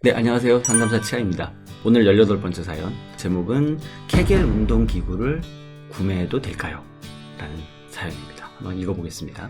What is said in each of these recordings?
네, 안녕하세요. 상담사 치아입니다. 오늘 18번째 사연. 제목은 케겔 운동 기구를 구매해도 될까요? 라는 사연입니다. 한번 읽어보겠습니다.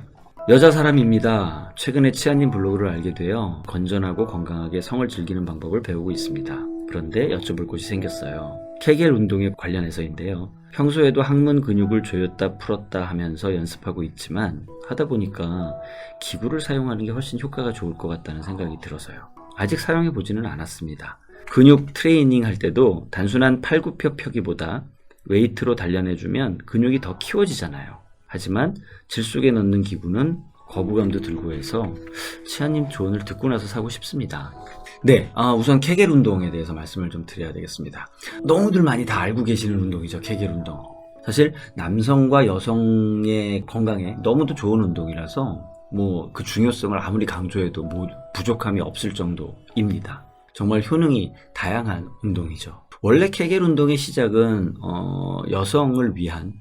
여자 사람입니다. 최근에 치아님 블로그를 알게 되어 건전하고 건강하게 성을 즐기는 방법을 배우고 있습니다. 그런데 여쭤볼 곳이 생겼어요. 케겔 운동에 관련해서인데요. 평소에도 항문 근육을 조였다 풀었다 하면서 연습하고 있지만 하다 보니까 기구를 사용하는 게 훨씬 효과가 좋을 것 같다는 생각이 들어서요. 아직 사용해보지는 않았습니다. 근육 트레이닝 할 때도 단순한 팔굽혀 펴기보다 웨이트로 단련해주면 근육이 더 키워지잖아요. 하지만 질 속에 넣는 기구는 거부감도 들고 해서 치아님 조언을 듣고 나서 사고 싶습니다. 네, 우선 케겔 운동에 대해서 말씀을 좀 드려야 되겠습니다. 너무들 많이 다 알고 계시는 운동이죠, 케겔 운동. 사실 남성과 여성의 건강에 너무도 좋은 운동이라서 그 중요성을 아무리 강조해도 부족함이 없을 정도입니다. 정말 효능이 다양한 운동이죠. 원래 케겔 운동의 시작은 여성을 위한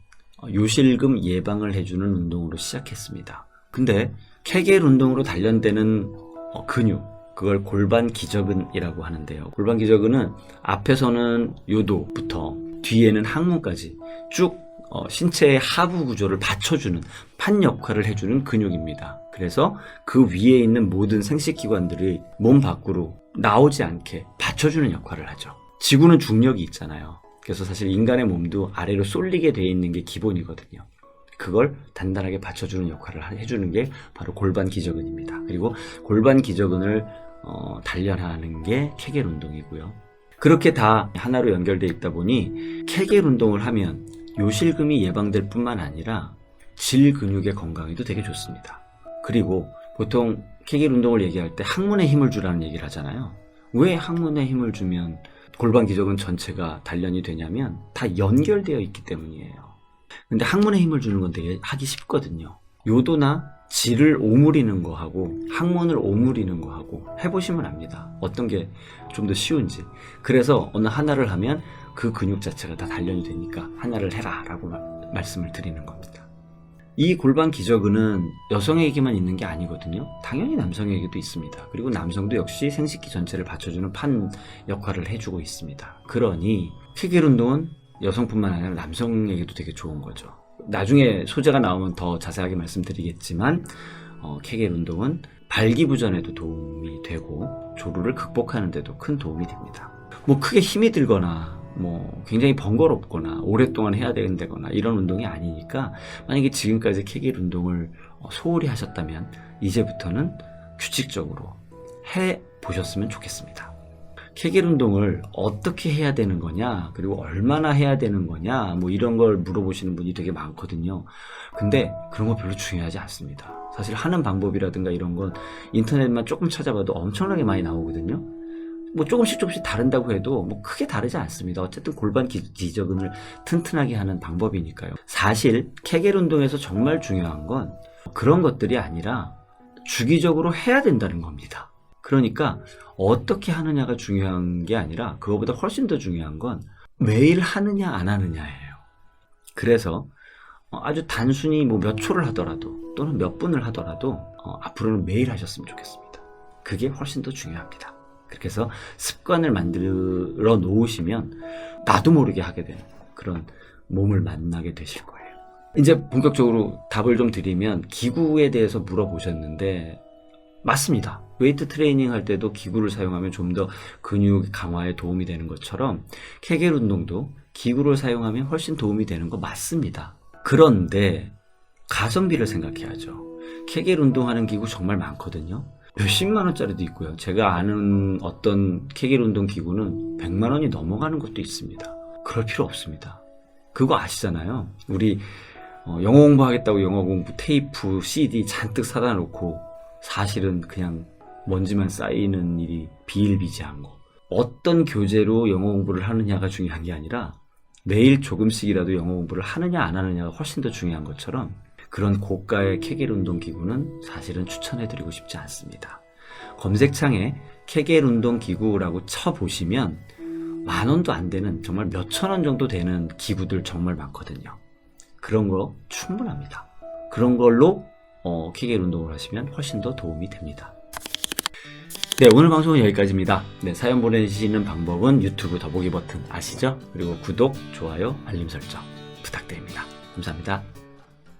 요실금 예방을 해주는 운동으로 시작했습니다. 근데 케겔 운동으로 단련되는 근육, 그걸 골반 기저근이라고 하는데요. 골반 기저근은 앞에서는 요도부터 뒤에는 항문까지 쭉 신체의 하부 구조를 받쳐주는 판 역할을 해주는 근육입니다. 그래서 그 위에 있는 모든 생식기관들이 몸 밖으로 나오지 않게 받쳐주는 역할을 하죠. 지구는 중력이 있잖아요. 그래서 사실 인간의 몸도 아래로 쏠리게 되어 있는 게 기본이거든요. 그걸 단단하게 받쳐주는 역할을 해주는 게 바로 골반 기저근입니다. 그리고 골반 기저근을 단련하는 게 케겔 운동이고요. 그렇게 다 하나로 연결되어 있다 보니 케겔 운동을 하면 요실금이 예방될 뿐만 아니라 질 근육의 건강에도 되게 좋습니다. 그리고 보통 케겔 운동을 얘기할 때 항문에 힘을 주라는 얘기를 하잖아요. 왜 항문에 힘을 주면 골반 기저근 전체가 단련이 되냐면 다 연결되어 있기 때문이에요. 근데 항문에 힘을 주는 건 되게 하기 쉽거든요. 요도나 질을 오므리는 거하고 항문을 오므리는 거하고 해보시면 압니다. 어떤 게 좀 더 쉬운지. 그래서 어느 하나를 하면 그 근육 자체가 다 단련이 되니까 하나를 해라 라고 말씀을 드리는 겁니다. 이 골반 기저근은 여성에게만 있는 게 아니거든요. 당연히 남성에게도 있습니다. 그리고 남성도 역시 생식기 전체를 받쳐주는 판 역할을 해주고 있습니다. 그러니 케겔 운동은 여성뿐만 아니라 남성에게도 되게 좋은 거죠. 나중에 소재가 나오면 더 자세하게 말씀드리겠지만 케겔 운동은 발기부전에도 도움이 되고 조루를 극복하는 데도 큰 도움이 됩니다. 크게 힘이 들거나 굉장히 번거롭거나 오랫동안 해야 된다거나 이런 운동이 아니니까 만약에 지금까지 케겔 운동을 소홀히 하셨다면 이제부터는 규칙적으로 해보셨으면 좋겠습니다. 케겔 운동을 어떻게 해야 되는 거냐, 그리고 얼마나 해야 되는 거냐, 이런 걸 물어보시는 분이 되게 많거든요. 근데 그런 거 별로 중요하지 않습니다. 사실 하는 방법이라든가 이런 건 인터넷만 조금 찾아봐도 엄청나게 많이 나오거든요. 조금씩 다른다고 해도 크게 다르지 않습니다. 어쨌든 골반 기저근을 튼튼하게 하는 방법이니까요. 사실 케겔 운동에서 정말 중요한 건 그런 것들이 아니라 주기적으로 해야 된다는 겁니다. 그러니까 어떻게 하느냐가 중요한 게 아니라 그거보다 훨씬 더 중요한 건 매일 하느냐 안 하느냐예요. 그래서 아주 단순히 몇 초를 하더라도 또는 몇 분을 하더라도 앞으로는 매일 하셨으면 좋겠습니다. 그게 훨씬 더 중요합니다. 그렇게 해서 습관을 만들어 놓으시면 나도 모르게 하게 되는 그런 몸을 만나게 되실 거예요. 이제 본격적으로 답을 좀 드리면 기구에 대해서 물어보셨는데 맞습니다. 웨이트 트레이닝 할 때도 기구를 사용하면 좀 더 근육 강화에 도움이 되는 것처럼 케겔 운동도 기구를 사용하면 훨씬 도움이 되는 거 맞습니다. 그런데 가성비를 생각해야죠. 케겔 운동하는 기구 정말 많거든요. 몇십만 원짜리도 있고요. 제가 아는 어떤 케겔 운동 기구는 100만 원이 넘어가는 것도 있습니다. 그럴 필요 없습니다. 그거 아시잖아요. 우리 영어 공부하겠다고 영어 공부 테이프, CD 잔뜩 사다 놓고 사실은 그냥 먼지만 쌓이는 일이 비일비재한 거. 어떤 교재로 영어 공부를 하느냐가 중요한 게 아니라 매일 조금씩이라도 영어 공부를 하느냐 안 하느냐가 훨씬 더 중요한 것처럼 그런 고가의 케겔 운동 기구는 사실은 추천해드리고 싶지 않습니다. 검색창에 케겔 운동 기구라고 쳐보시면 10,000원도 안 되는 정말 몇천 원 정도 되는 기구들 정말 많거든요. 그런 거 충분합니다. 그런 걸로 케겔 운동을 하시면 훨씬 더 도움이 됩니다. 네, 오늘 방송은 여기까지입니다. 네, 사연 보내시는 방법은 유튜브 더보기 버튼 아시죠? 그리고 구독, 좋아요, 알림 설정 부탁드립니다. 감사합니다.